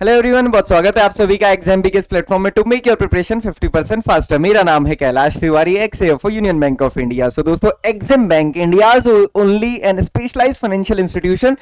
Hello everyone, बहुत स्वागत है आप सभी का एग्जाम बी के इस प्लेटफॉर्म में to make your preparation 50% faster. मेरा नाम है Kailash Tiwari, ex Union Bank of India. So दोस्तों, EXIM Bank India's only and specialised financial institution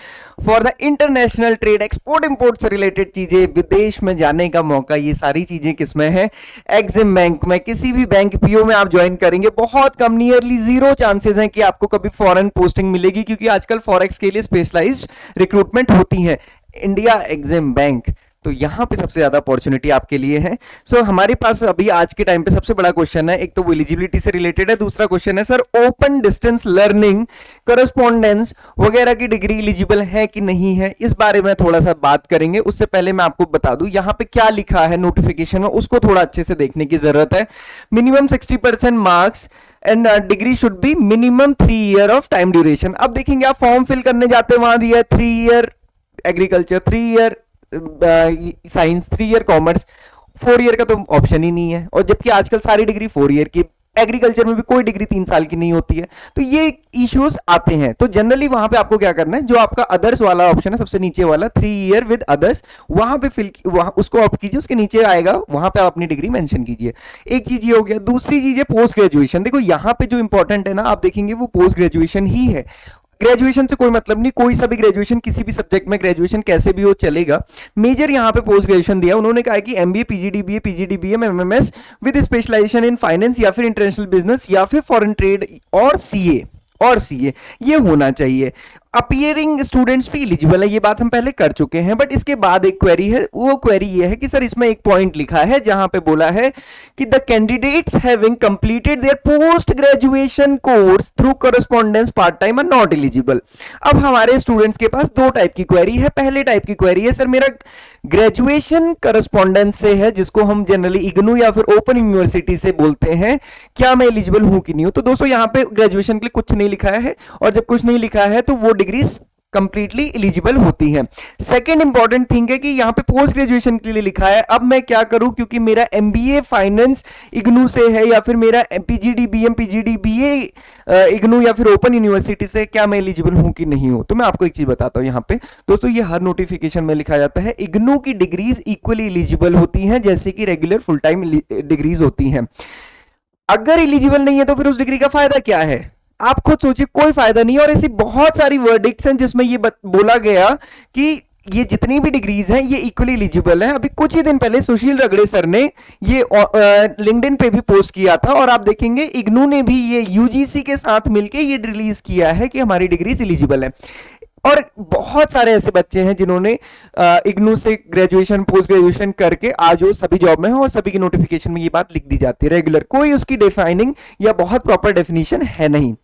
for the international trade, export import से रिलेटेड चीजें, विदेश में जाने का मौका, ये सारी चीजें किसमें है? एग्जाम बैंक में। किसी भी बैंक पीओ में आप ज्वाइन करेंगे, बहुत कम, नियरली जीरो चांसेस हैं कि आपको कभी फॉरेन पोस्टिंग मिलेगी, क्योंकि आजकल फॉरेक्स के लिए स्पेशलाइज्ड रिक्रूटमेंट होती है। इंडिया एग्जाम बैंक, तो यहां पे सबसे ज्यादा अपॉर्चुनिटी आपके लिए है। सो हमारे पास अभी आज के टाइम पे सबसे बड़ा क्वेश्चन है, एक तो वो एलिजिबिलिटी से रिलेटेड है, दूसरा क्वेश्चन है sir open distance learning correspondence वगैरह की डिग्री एलिजिबल है कि नहीं है, इस बारे में थोड़ा सा बात करेंगे। उससे पहले मैं आपको बता दूं यहां पे क्या लिखा है नोटिफिकेशन में, उसको थोड़ा अच्छे से देखने की जरूरत है। Minimum 60% marks and degree should be minimum 3 year of time duration. अब देखेंगे आप फॉर्म फिल करने जाते हैं, वहां दिया है 3 year agriculture, 3 year science, 3 year commerce, 4 year का तो ऑप्शन ही नहीं है। और जबकि आजकल सारी डिग्री 4 ईयर की, एग्रीकल्चर में भी कोई डिग्री 3 साल की नहीं होती है। तो ये इश्यूज आते हैं। तो जनरली वहां पे आपको क्या करना है, जो आपका अदर्स वाला ऑप्शन है सबसे नीचे वाला, 3 ईयर विद अदर्स, वहां पे फिल, वहां उसको ऑप्ट कीजिए, उसके नीचे आएगा, वहां पे आप अपनी डिग्री मेंशन कीजिए। एक चीज ये हो गया। दूसरी चीज है पोस्ट ग्रेजुएशन। देखो यहां पे जो इंपॉर्टेंट है ना, आप देखेंगे वो पोस्ट ग्रेजुएशन ही है। ग्रेजुएशन से कोई मतलब नहीं, कोई सा भी ग्रेजुएशन, किसी भी सब्जेक्ट में ग्रेजुएशन कैसे भी हो चलेगा। मेजर यहाँ पे पोस्ट ग्रेजुएशन दिया, उन्होंने कहा कि MBA, PGDBA, PGDBM, MMS with specialisation in finance या फिर इंटरनेशनल बिजनेस या फिर फॉरेन ट्रेड और सीए ये होना चाहिए। अपियरिंग स्टूडेंट्स भी एलिजिबल है, ये बात हम पहले कर चुके हैं। बट इसके बाद एक क्वेरी है, वो क्वेरी ये है कि सर इसमें एक पॉइंट लिखा है जहां पे बोला है कि the candidates having completed their post graduation course through correspondence part time are not eligible. अब हमारे स्टूडेंट्स के पास दो टाइप की क्वेरी है। पहले टाइप की क्वेरी है, सर मेरा ग्रेजुएशन करस्पॉन्डेंस से है, जिसको हम जनरली इग्नू या फिर ओपन यूनिवर्सिटी से बोलते हैं, क्या मैं एलिजिबल हूं कि नहीं हूं? तो दोस्तों यहाँ पे ग्रेजुएशन के लिए कुछ नहीं लिखा है, और जब कुछ नहीं लिखा है तो वो डिग्रीज कंप्लीटली एलिजिबल होती हैं। सेकंड इंपॉर्टेंट थिंग है कि यहां पे पोस्ट ग्रेजुएशन के लिए लिखा है। अब मैं क्या करूं, क्योंकि मेरा एमबीए फाइनेंस इग्नू से है या फिर मेरा पीजीडीबीएम, पीजीडीबीए इग्नू या फिर ओपन यूनिवर्सिटी से, क्या मैं एलिजिबल हूं कि नहीं हूं? तो मैं आपको एक चीज बताता हूं। यहां पे दोस्तों ये हर नोटिफिकेशन में लिखा जाता है, इग्नू की डिग्रीज इक्वली एलिजिबल होती हैं जैसे कि रेगुलर फुल टाइम डिग्रीज होती हैं। अगर एलिजिबल नहीं है तो फिर उस डिग्री का फायदा क्या है? आप खुद सोचिए, कोई फायदा नहीं है। और ऐसी बहुत सारी वर्डिक्ट्स हैं जिसमें ये बोला गया कि ये जितनी भी डिग्रीज हैं ये इक्वली एलिजिबल है। अभी कुछ ही दिन पहले सुशील रगड़े सर ने ये लिंक्डइन पे भी पोस्ट किया था, और आप देखेंगे इग्नू ने भी ये यूजीसी के साथ मिलकर ये रिलीज किया है कि हमारी डिग्रीज एलिजिबल है। और बहुत सारे ऐसे बच्चे हैं जिन्होंने इग्नू से ग्रेजुएशन, पोस्ट ग्रेजुएशन करके आज वो सभी जॉब में हैं, और सभी की नोटिफिकेशन में ये बात लिख दी जाती है रेगुलर। कोई उसकी डिफाइनिंग या बहुत प्रॉपर डेफिनेशन है नहीं।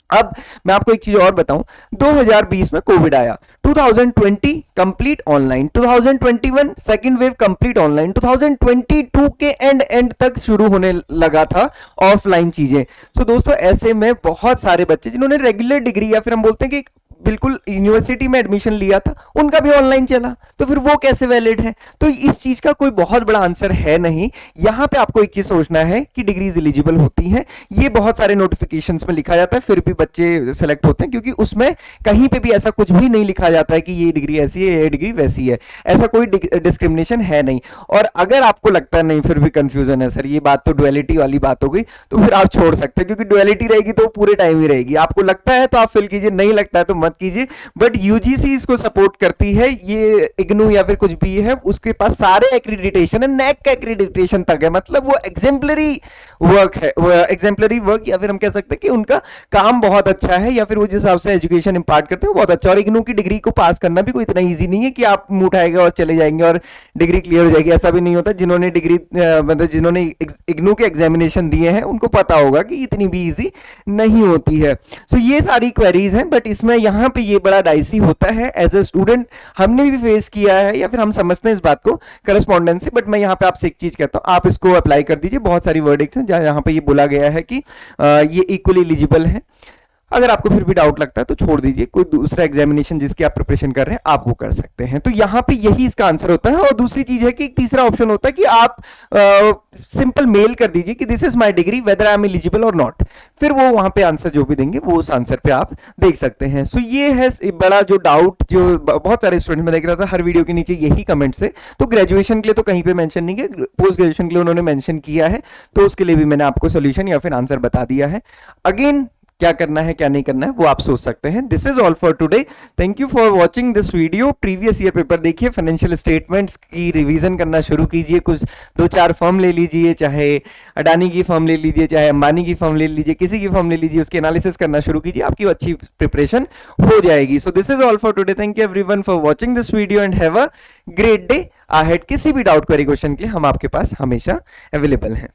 अब मैं आपको एक चीज और बताऊं, 2020 में कोविड आया, 2020 complete online, 2021 second wave complete online, 2022 के एंड तक शुरू होने लगा था ऑफलाइन चीजें। तो दोस्तों ऐसे में बहुत सारे बच्चे जिन्होंने रेगुलर डिग्री या फिर हम बोलते हैं कि बिल्कुल यूनिवर्सिटी में एडमिशन लिया था, उनका भी ऑनलाइन चला, तो फिर वो कैसे वैलिड है? तो इस चीज का कोई बहुत बड़ा आंसर है नहीं। यहां पे आपको एक चीज सोचना है कि डिग्रीज एलिजिबल होती हैं। ये बहुत सारे नोटिफिकेशंस में लिखा जाता है, फिर भी बच्चे सेलेक्ट होते हैं, क्योंकि उसमें कहीं पे भी ऐसा कुछ भी नहीं लिखा जाता है कि ये डिग्री ऐसी है, ये डिग्री वैसी है। ऐसा कोई डिस्क्रिमिनेशन है नहीं। और अगर आपको लगता है नहीं, फिर भी कंफ्यूजन है, सर ये बात तो डुअलिटी वाली बात हो गई, तो फिर आप छोड़ सकते हैं, क्योंकि डुअलिटी रहेगी तो पूरे टाइम ही रहेगी। आपको लगता है तो आप फिल कीजिए, नहीं लगता है तो मत कीजिए। बट यूजीसी इसको सपोर्ट करती है। ये इग्नू या फिर कुछ भी है, उसके पास सारे एक्रीडिटेशन है, नेक का एक्रीडिटेशन तक है। मतलब वो एग्जेम्पलरी वर्क है, वो एग्जेम्पलरी वर्क, या फिर हम कह सकते हैं कि उनका काम बहुत अच्छा है, या फिर वो जिस हिसाब से एजुकेशन इंपार्ट करते हैं वो बहुत अच्छा। और इग्नू की डिग्री को पास करना भी कोई इतना ईजी नहीं है कि आप मुंह उठाएंगे और चले जाएंगे और डिग्री क्लियर हो जाएगी, ऐसा भी नहीं होता। जिन्होंने डिग्री मतलब जिन्होंने इग्नू के एग्जामिनेशन दिए हैं उनको पता होगा कि इतनी भी ईजी नहीं होती है। सो ये सारी क्वेरीज हैं, बट इसमें यहाँ पे ये बड़ा डाइसी होता है। एज ए स्टूडेंट हमने भी फेस किया है, या फिर हम समझते हैं इस बात को करस्पॉन्डेंस से। बट मैं यहाँ पे आपसे एक चीज कहता हूँ, आप इसको अप्लाई कर दीजिए। बहुत सारी वर्डिक्ट्स हैं जहाँ पे ये बोला गया है कि ये इक्वली एलिजिबल है। अगर आपको फिर भी डाउट लगता है तो छोड़ दीजिए, कोई दूसरा एग्जामिनेशन जिसकी आप प्रिपरेशन कर रहे हैं आप वो कर सकते हैं। तो यहाँ पे यही इसका आंसर होता है। और दूसरी चीज है कि एक तीसरा ऑप्शन होता है कि आप सिंपल मेल कर दीजिए कि this is my degree whether I am eligible और नॉट, फिर वो वहां पे आंसर जो भी देंगे वो उस आंसर पे आप देख सकते हैं। सो ये है बड़ा जो डाउट जो बहुत सारे स्टूडेंट में देख रहा था, हर वीडियो के नीचे यही कमेंट्स थे। तो ग्रेजुएशन के लिए तो कहीं पे मेंशन नहीं किया, पोस्ट ग्रेजुएशन के लिए उन्होंने मेंशन किया है, तो उसके लिए भी मैंने आपको सोल्यूशन या फिर आंसर बता दिया है। अगेन क्या करना है क्या नहीं करना है वो आप सोच सकते हैं। This is all for today, thank you for watching this video. Previous year paper देखिए, फाइनेंशियल स्टेटमेंट्स की रिवीजन करना शुरू कीजिए, कुछ 2-4 फर्म ले लीजिए, चाहे अडानी की फर्म ले लीजिए, चाहे अंबानी की फर्म ले लीजिए, किसी की फर्म ले लीजिए, उसकी एनालिसिस करना शुरू कीजिए, आपकी अच्छी प्रिपरेशन हो जाएगी। So this is all for today, thank you everyone for watching this video and have a great day ahead. किसी भी डाउट क्वेरी क्वेश्चन के लिए हम आपके पास हमेशा अवेलेबल हैं।